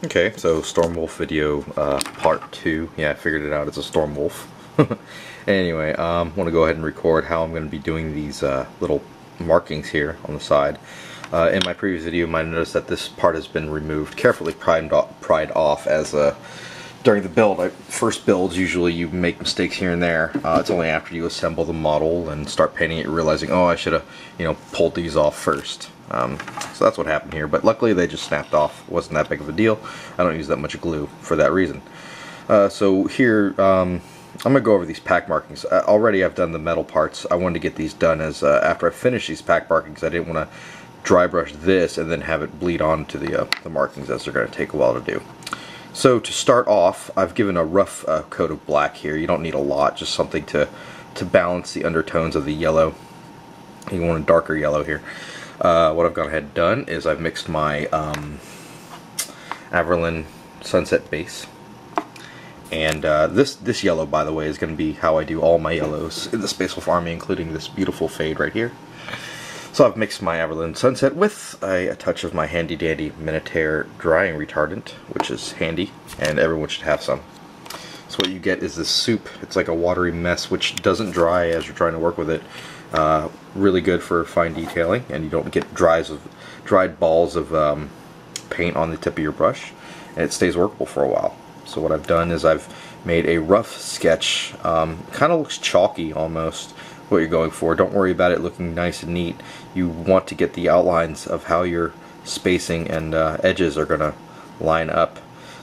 Okay, so Stormwolf video part 2. Yeah, I figured it out. It's a Stormwolf. Anyway, I want to go ahead and record how I'm going to be doing these little markings here on the side. In my previous video, you might notice that this part has been removed, carefully pried off, as during the build. First builds, usually you make mistakes here and there. It's only after you assemble the model and start painting it, realizing, oh, I should have, pulled these off first. So that's what happened here, but luckily they just snapped off. It wasn't that big of a deal. I don't use that much glue for that reason. So here, I'm going to go over these pack markings. Already I've done the metal parts. I wanted to get these done as after I finish these pack markings, I didn't want to dry brush this and then have it bleed on to the markings, as they're going to take a while to do. So to start off, I've given a rough coat of black here. You don't need a lot, just something to balance the undertones of the yellow. You want a darker yellow here. What I've gone ahead and done is I've mixed my Averland Sunset base. And this yellow, by the way, is going to be how I do all my yellows in the Space Wolf Army, including this beautiful fade right here. So I've mixed my Averland Sunset with a touch of my handy dandy Minitaire drying retardant, which is handy, and everyone should have some. So what you get is this soup. It's like a watery mess, which doesn't dry as you're trying to work with it. Really good for fine detailing, and you don't get dried balls of paint on the tip of your brush, and it stays workable for a while. So what I've done is I've made a rough sketch. Kind of looks chalky almost, what you're going for. Don't worry about it looking nice and neat. You want to get the outlines of how your spacing and edges are going to line up.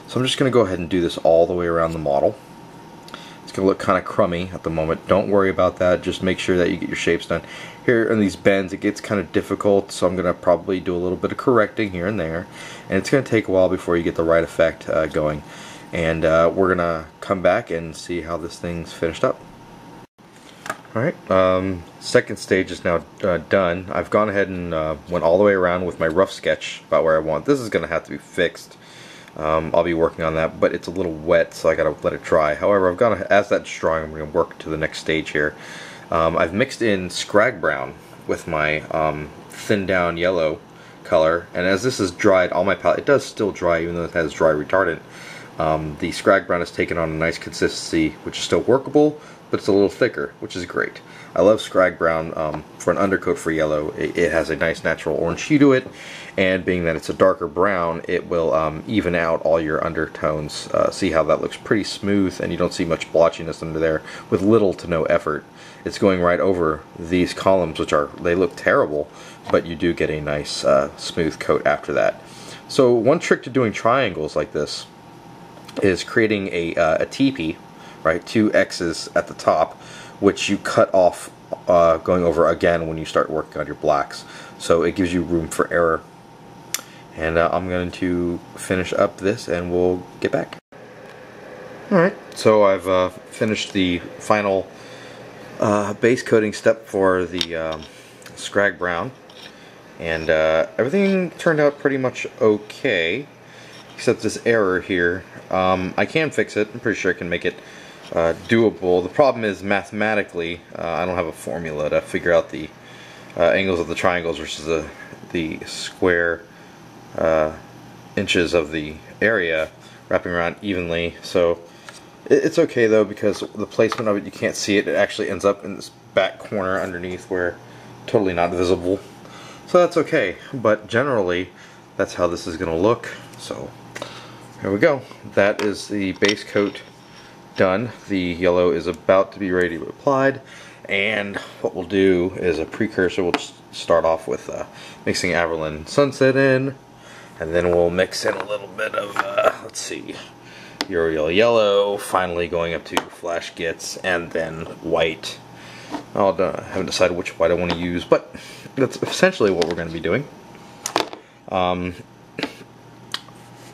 So I'm just going to go ahead and do this all the way around the model. It's going to look kind of crummy at the moment. Don't worry about that. Just make sure that you get your shapes done. Here in these bends, it gets kind of difficult, so I'm going to probably do a little bit of correcting here and there. And it's going to take a while before you get the right effect going. And we're going to come back and see how this thing's finished up. Alright, second stage is now done. I've gone ahead and went all the way around with my rough sketch about where I want. This is going to have to be fixed. I'll be working on that, but it's a little wet, so I gotta let it dry. However, I've gone, as that's drying, I'm going to work to the next stage here. I've mixed in Scrag Brown with my thin down yellow color, and as this is dried on my palette, it does still dry even though it has dry retardant. The Scrag Brown has taken on a nice consistency, which is still workable, but it's a little thicker, which is great. I love Scrag Brown for an undercoat for yellow. It has a nice natural orange hue to it, and being that it's a darker brown, it will even out all your undertones. See how that looks pretty smooth, and you don't see much blotchiness under there with little to no effort. It's going right over these columns, which they look terrible, but you do get a nice smooth coat after that. So one trick to doing triangles like this is creating a teepee, right, 2 X's at the top, which you cut off going over again when you start working on your blacks. So it gives you room for error. And I'm going to finish up this and we'll get back. Alright, so I've finished the final base coating step for the Scrag Brown. And everything turned out pretty much okay, except this error here. I can fix it. I'm pretty sure I can make it doable. The problem is, mathematically, I don't have a formula to figure out the angles of the triangles versus the square inches of the area wrapping around evenly. So it's okay though, because the placement of it, you can't see it. It actually ends up in this back corner underneath where totally not visible. So that's okay, but generally that's how this is going to look. So here we go. That is the base coat done. The yellow is about to be ready to be applied, and what we'll do is a precursor. We'll just start off with mixing Averland Sunset in, and then we'll mix in a little bit of let's see, Uriel Yellow, finally going up to Flash Gits, and then white. I haven't decided which white I want to use, but that's essentially what we're going to be doing.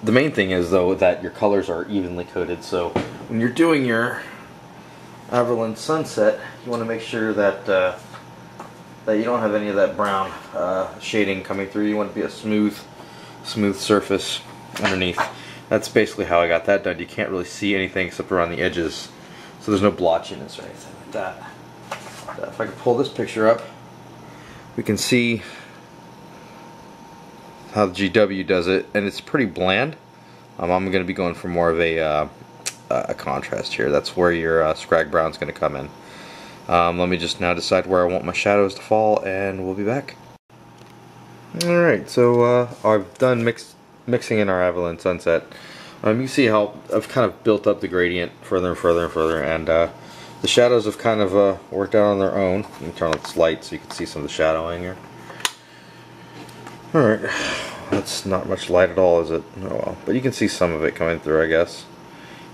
The main thing is, though, that your colors are evenly coated, so when you're doing your Averland Sunset, you want to make sure that that you don't have any of that brown shading coming through. You want it to be a smooth surface underneath. That's basically how I got that done. You can't really see anything except around the edges, so there's no blotchiness or anything like that. If I can pull this picture up, we can see how the GW does it, and it's pretty bland. I'm going to be going for more of a contrast here. That's where your Scrag Brown's going to come in. Let me just now decide where I want my shadows to fall, and we'll be back. Alright, so I've done mixing in our Avalon Sunset. You can see how I've kind of built up the gradient further and further and further, and the shadows have kind of worked out on their own. Let me turn on this light so you can see some of the shadowing here. Alright, that's not much light at all, is it? Oh well, but you can see some of it coming through, I guess.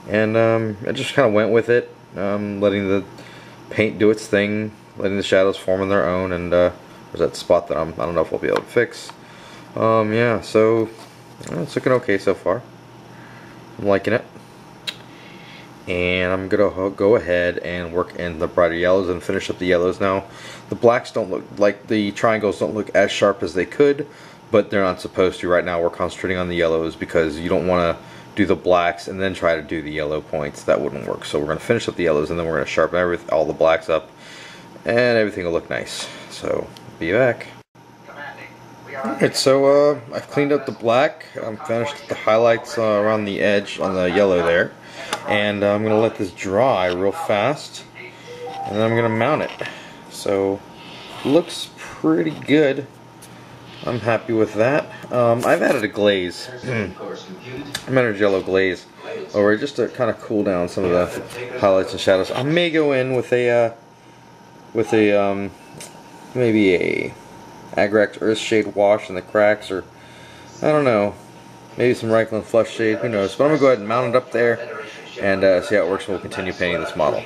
And I just kind of went with it, letting the paint do its thing, letting the shadows form on their own, and there's that spot that I don't know if I'll be able to fix. Yeah, so it's looking okay so far. I'm liking it. And I'm gonna go ahead and work in the brighter yellows and finish up the yellows now. The blacks don't look like, the triangles don't look as sharp as they could, but they're not supposed to. Right now we're concentrating on the yellows because you don't want to do the blacks and then try to do the yellow points. That wouldn't work. So we're going to finish up the yellows, and then we're going to sharpen all the blacks up, and everything will look nice. So be back. Alright, so I've cleaned up the black. I'm finished the highlights around the edge on the yellow there, and I'm going to let this dry real fast, and then I'm going to mount it. So looks pretty good. I'm happy with that. I've added a glaze. I've added a jello glaze over just to kind of cool down some of the highlights and shadows. I may go in with maybe a Agrax Earthshade wash in the cracks, or I don't know, maybe some Reikland Flush Shade, who knows. But I'm going to go ahead and mount it up there and see how it works, and we'll continue painting this model.